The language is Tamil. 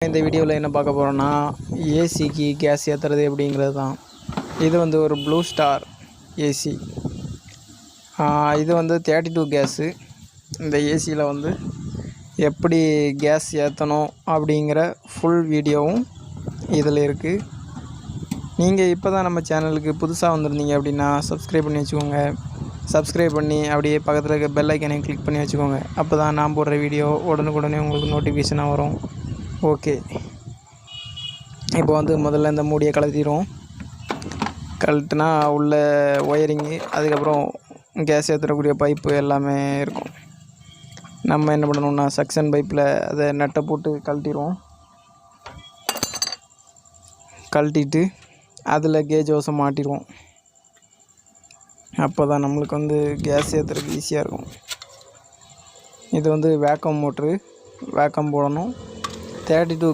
இந்த வீடியோவில் என்ன பார்க்க போகிறோன்னா ஏசிக்கு கேஸ் ஏற்றுறது எப்படிங்கிறது தான். இது வந்து ஒரு ப்ளூ ஸ்டார் ஏசி. இது வந்து 32 கேஸு. இந்த ஏசியில் வந்து எப்படி கேஸ் ஏற்றணும் அப்படிங்கிற ஃபுல் வீடியோவும் இதில் இருக்குது. நீங்கள் இப்போ தான் நம்ம சேனலுக்கு புதுசாக வந்திருந்தீங்க அப்படின்னா சப்ஸ்கிரைப் பண்ணி வச்சுக்கோங்க. சப்ஸ்கிரைப் பண்ணி அப்படியே பக்கத்தில் இருக்க பெல் ஐக்கனையும் கிளிக் பண்ணி வச்சுக்கோங்க. அப்போ தான் நான் போடுற வீடியோ உடனுக்குடனே உங்களுக்கு நோட்டிஃபிகேஷனாக வரும். ஓகே, இப்போ வந்து முதல்ல இந்த மூடியை கழட்டிடுவோம். கழட்டினா உள்ள ஒயரிங்கு, அதுக்கப்புறம் கேஸ் ஏற்றக்கூடிய பைப்பு எல்லாமே இருக்கும். நம்ம என்ன பண்ணணும்னா சக்ஷன் பைப்பில் அதை நட்டை போட்டு கழட்டிடுவோம். கழட்டிட்டு அதில் கேஜ் ஹோஸை மாட்டிடுவோம். அப்போ தான் நம்மளுக்கு வந்து கேஸ் ஏற்றுறதுக்கு ஈஸியாக இருக்கும். இது வந்து வேக்கம் மோட்ரு, வேக்கம் போடணும். 32